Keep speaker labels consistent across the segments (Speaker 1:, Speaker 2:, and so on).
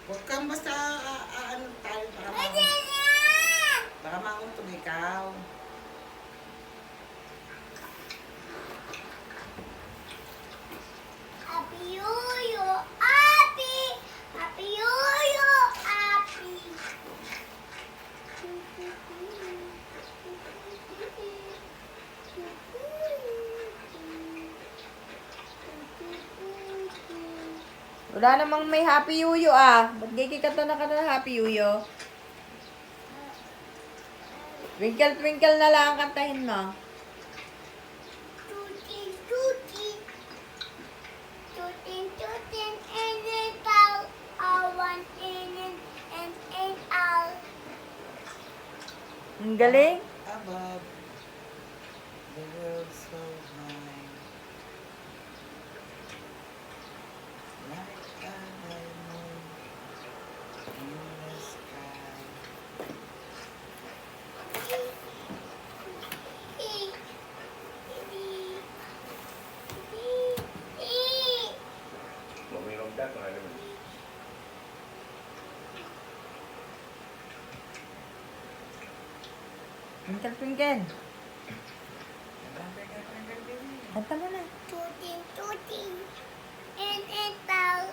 Speaker 1: Huwag kang basta ano tayo baka mauntog ikaw.
Speaker 2: Happy Yuyo, Happy! Happy Yuyo, Happy!
Speaker 3: Wala namang may Happy Yuyo ah. Ba't kikikata na ka na ng Happy Yuyo? Twinkle, twinkle na lang ang kantahin mo.
Speaker 2: Tutin, tutin. Tutin, tutin, and it all. One in and it all.
Speaker 3: Ang galing.
Speaker 1: Above the world so high, like a diamond in the sky.
Speaker 4: Uminom ka, ano mo?
Speaker 3: Twinkle, twinkle. Kanta mo na.
Speaker 2: Tutin, tutin, and it all.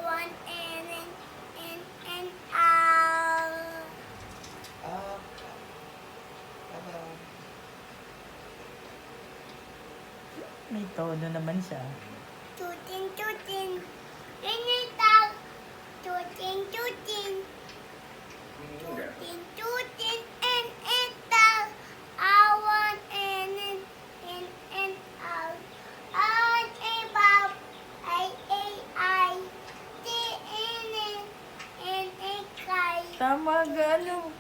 Speaker 2: One and all.
Speaker 1: Up, above.
Speaker 3: May tono naman siya.
Speaker 2: Tutin, tutin, and it all. Tutin, tutin. Tutin, tutin, and it all. One and all. On above, I, T, and a sky.
Speaker 3: Tama, gano.